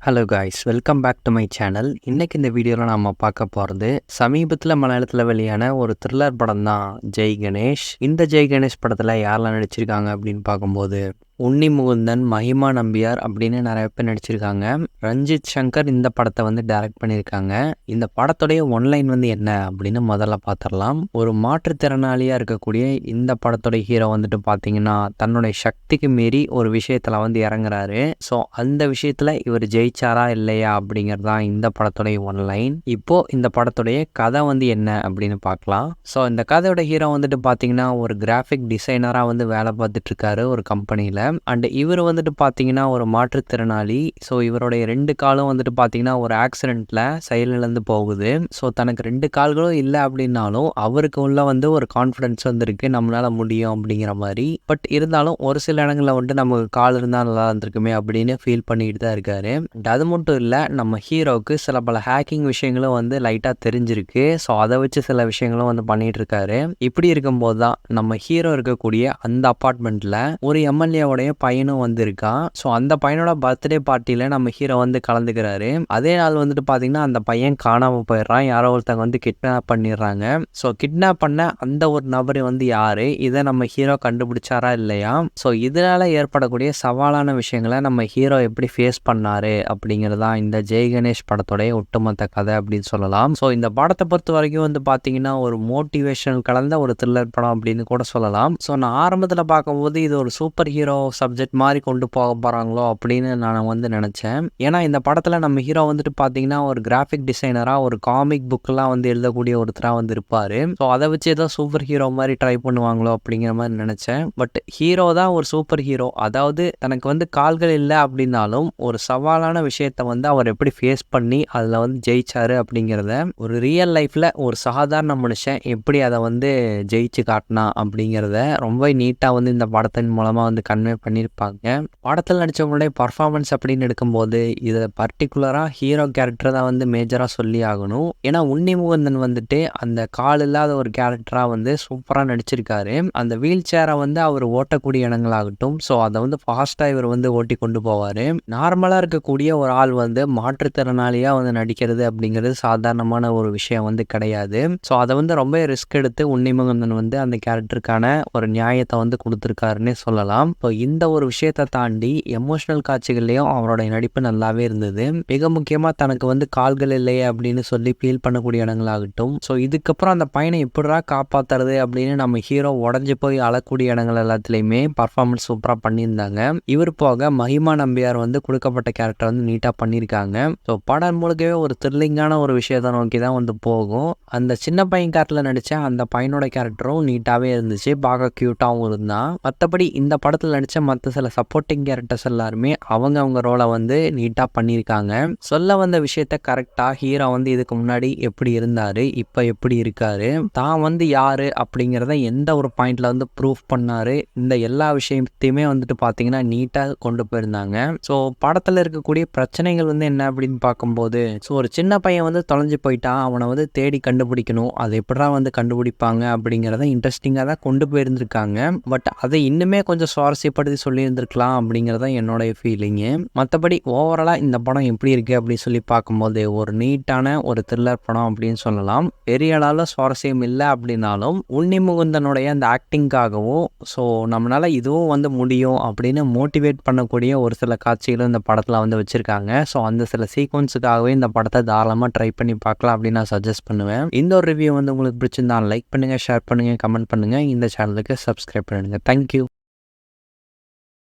Hello guys, welcome back to my channel. இன்னைக்கு இந்த வீடியோவில் நம்ம பார்க்க போகிறது சமீபத்தில் மலையாளத்தில் வெளியான ஒரு த்ரில்லர் படம் தான் ஜெய் கணேஷ். இந்த ஜெய் கணேஷ் படத்தில் யாரெல்லாம் நடிச்சிருக்காங்க அப்படின்னு பார்க்கும்போது உன்னி முகுந்தன், மஹிமா நம்பியார் அப்படின்னு நிறைய பேர் நடிச்சிருக்காங்க. ரஞ்சித் சங்கர் இந்த படத்தை வந்து டைரக்ட் பண்ணியிருக்காங்க. இந்த படத்துடைய ஒன்லைன் வந்து என்ன அப்படின்னு முதல்ல பார்த்துடலாம். ஒரு மாற்றுத்திறனாளியாக இருக்கக்கூடிய இந்த படத்துடைய ஹீரோ வந்துட்டு பார்த்தீங்கன்னா தன்னுடைய சக்திக்கு மீறி ஒரு விஷயத்தில் வந்து இறங்குறாரு. ஸோ அந்த விஷயத்தில் இவர் ஜெயிச்சாரா இல்லையா அப்படிங்கிறது தான் இந்த படத்துடைய ஒன்லைன். இப்போது இந்த படத்துடைய கதை வந்து என்ன அப்படின்னு பார்க்கலாம். ஸோ இந்த கதையோட ஹீரோ வந்துட்டு பார்த்தீங்கன்னா ஒரு கிராஃபிக் டிசைனராக வந்து வேலை பார்த்துட்டு இருக்காரு ஒரு கம்பெனியில். அண்ட் இவர் வந்துட்டு பார்த்தீங்கன்னா ஒரு மாற்றுத்திறனாளி. ஸோ இவருடைய 2 காலும் வந்துட்டு பார்த்தீங்கன்னா ஒரு ஆக்சிடெண்ட்டில் செயலிழந்து போகுது. ஸோ தனக்கு 2 கால்களும் இல்லை அப்படின்னாலும் அவருக்கு உள்ள வந்து ஒரு கான்ஃபிடென்ஸ் வந்துருக்கு, நம்மளால் முடியும் அப்படிங்கிற மாதிரி. பட் இருந்தாலும் ஒரு சில இடங்களில் வந்துட்டு நமக்கு கால் இருந்தால் நல்லா இருந்திருக்குமே அப்படின்னு ஃபீல் பண்ணிட்டு தான் இருக்காரு. அது மட்டும் இல்லை, நம்ம ஹீரோவுக்கு சில பல ஹேக்கிங் விஷயங்களும் வந்து லைட்டாக தெரிஞ்சிருக்கு. ஸோ அதை வச்சு சில விஷயங்களும் வந்து பண்ணிட்டு இருக்காரு. இப்படி இருக்கும்போது தான் நம்ம ஹீரோ இருக்கக்கூடிய அந்த அப்பார்ட்மெண்ட்டில் ஒரு எம்எல்ஏவோட பையனும் வந்திருக்கான். ஸோ அந்த பையனோட பர்த்டே பார்ட்டியில் நம்ம ஹீரோ வந்து கலந்துக்கிறாரு. அதே நாள் வந்துட்டு பார்த்தீங்கன்னா அந்த பையன் காணாமல் போயிடுறான். யாரோ ஒருத்தங்க வந்து கிட்னாப் பண்ணிடுறாங்க. ஸோ கிட்னாப் பண்ண அந்த ஒரு நபர் வந்து யாரு, இதை நம்ம ஹீரோ கண்டுபிடிச்சாரா இல்லையா, ஸோ இதனால ஏற்படக்கூடிய சவாலான விஷயங்களை நம்ம ஹீரோ எப்படி ஃபேஸ் பண்ணாரு அப்படிங்கிறதான் இந்த ஜெய் கணேஷ் படத்துடைய ஒட்டுமொத்த கதை அப்படின்னு சொல்லலாம். ஸோ இந்த படத்தை பொறுத்த வரைக்கும் வந்து பார்த்தீங்கன்னா ஒரு மோட்டிவேஷன் கலந்த ஒரு த்ரில்லர் படம் அப்படின்னு கூட சொல்லலாம். ஸோ நான் ஆரம்பத்தில் பார்க்கும்போது இது ஒரு சூப்பர் ஹீரோ சப்ஜெக்ட் மாதிரி கொண்டு போக போகிறாங்களோ அப்படின்னு நான் வந்து நினச்சேன். ஏன்னா இந்த படத்தில் நம்ம ஹீரோ வந்துட்டு பார்த்தீங்கன்னா ஒரு கிராஃபிக் டிசைனராக ஒரு காமிக் புக்கெலாம் வந்து எழுதக்கூடிய ஒருத்தராக வந்து இருப்பார். ஸோ அதை வச்சு ஏதோ சூப்பர் ஹீரோ மாதிரி ட்ரை பண்ணுவாங்களோ அப்படிங்கிற மாதிரி நினச்சேன். பட் ஹீரோ தான் ஒரு சூப்பர் ஹீரோ. அதாவது தனக்கு வந்து கால்கள் இல்லை அப்படின்னாலும் ஒரு சவாலான விஷயத்தை வந்து அவர் எப்படி ஃபேஸ் பண்ணி அதில் வந்து ஜெயிச்சாரு அப்படிங்கிறத ஒரு ரியல் லைஃப்பில் ஒரு சாதாரண மனுஷன் எப்படி அதை வந்து ஜெயிச்சு காட்டினா அப்படிங்கிறத ரொம்ப நீட்டாக வந்து இந்த படத்தின் மூலமாக வந்து கன்வே பண்ணியிருப்பாங்க. படத்தில் நடித்தவங்களுடைய பர்ஃபார்மன்ஸ் அப்படின்னு எடுக்கும்போது இதை பர்டிகுலராக ஹீரோ கேரக்டர் தான் வந்து மேஜராக சொல்லி ஆகணும். ஏன்னா உன்னி முகுந்தன் வந்துட்டு அந்த கால் இல்லாத ஒரு கேரக்டராக வந்து சூப்பராக நடிச்சிருக்காரு. அந்த வீல் சேரை வந்து அவர் ஓட்டக்கூடிய இடங்களாகட்டும், ஸோ அதை வந்து ஃபாஸ்ட்டாக இவர் வந்து ஓட்டி கொண்டு போவார். நார்மலாக இருக்கக்கூடிய ஒரு ஆள் வந்து மாற்றுத்திறனாளியாக வந்து நடிக்கிறது அப்படிங்கிறது சாதாரணமான ஒரு விஷயம் வந்து கிடையாது. ஸோ அதை வந்து ரொம்ப ரிஸ்க் எடுத்து உன்னி முகுந்தன் வந்து அந்த கேரக்டருக்கான ஒரு நியாயத்தை வந்து கொடுத்துருக்காருன்னே சொல்லலாம். இப்போ இந்த ஒரு விஷயத்தை தாண்டி எமோஷனல் காட்சிகள்லையும் அவரோட நடிப்பு நல்லாவே இருந்தது. மிக முக்கியமாக தனக்கு வந்து கால்கள் இல்லையே அப்படின்னு சொல்லி ஃபீல் பண்ணக்கூடிய இடங்களாகட்டும், ஸோ இதுக்கப்புறம் அந்த பையனை எப்படிரா காப்பாற்றுறது அப்படின்னு நம்ம ஹீரோ உடஞ்சி போய் அழக்கூடிய இடங்கள் எல்லாத்துலேயுமே பர்ஃபார்மன்ஸ் சூப்பராக பண்ணியிருந்தாங்க. இவர் போக மஹிமா நம்பியார் வந்து கொடுக்கப்பட்ட கேரக்டர் வந்து நீட்டாக பண்ணியிருக்காங்க. ஸோ படம் முழுக்கவே ஒரு த்ரில்லிங்கான ஒரு விஷயத்தை நோக்கி தான் வந்து போகும். அந்த சின்ன பையன் கேரக்டரில் நடித்த அந்த பையனோட கேரக்டரும் நீட்டாகவே இருந்துச்சு, பார்க்க க்யூட்டாகவும் இருந்தான். மற்றபடி இந்த படத்தில் நடித்த மற்ற சில சப்போர்ட்டிங் கேரக்டர்ஸ் எல்லாருமே அவங்க ரோலை வந்து நீட்டாக பண்ணியிருக்காங்க. சொல்ல வந்த விஷயத்த கரெக்டாக ஹீரோ வந்து இதுக்கு முன்னாடி எப்படி இருந்தார், இப்போ எப்படி இருக்காரு, தான் வந்து யார் அப்படிங்கிறத எந்த ஒரு பாயிண்டில் வந்து ப்ரூஃப் பண்ணார், இந்த எல்லா விஷயத்தையுமே வந்துட்டு பார்த்தீங்கன்னா நீட்டாக கொண்டு போயிருந்தாங்க. ஸோ படத்தில் இருக்கக்கூடிய பிரச்சனைகள் வந்து என்ன அப்படின்னு பார்க்கும்போது, ஸோ ஒரு சின்ன பையன் வந்து தொலைஞ்சு போயிட்டான், அவனை வந்து தேடி கண்டுபிடிக்கணும், அதை எப்படா வந்து கண்டுபிடிப்பாங்க அப்படிங்கிறத இன்ட்ரெஸ்டிங்காக தான் கொண்டு போயிருந்துருக்காங்க. பட் அதை இன்னுமே கொஞ்சம் சுவாரஸ்யப்படுத்தி சொல்லியிருந்திருக்கலாம் அப்படிங்கிறத என்னோடைய ஃபீலிங்கு. மற்றபடி ஓவராலாக இந்த படம் எப்படி இருக்குது அப்படின்னு சொல்லி பார்க்கும்போது ஒரு நீட்டான ஒரு த்ரில்லர் படம் அப்படின்னு சொல்லலாம். பெரிய அளவில் சுவாரஸ்யம் இல்லை அப்படின்னாலும் உன்னி முகுந்தனுடைய அந்த ஆக்டிங்காகவும் ஸோ நம்மளால் இதுவும் வந்து முடியும் அப்படின்னு மோட்டிவேட் பண்ணக்கூடிய ஒரு சில காட்சிகளும் இந்த படத்தில் வந்து வச்சுருக்காங்க. ஸோ அந்த சில சீக்வன்ஸுக்காகவே இந்த படத்தை தாராளமாக ட்ரை பண்ணி பார்க்கலாம் அப்படின்னு நான் சஜஸ்ட் பண்ணுவேன். இந்த ஒரு ரிவ்யூ வந்து உங்களுக்கு பிடிச்சிருந்தா லைக் பண்ணுங்கள், ஷேர் பண்ணுங்கள், கமெண்ட் பண்ணுங்கள், இந்த சேனலுக்கு சப்ஸ்கிரைப் பண்ணுங்கள். தேங்க்யூ.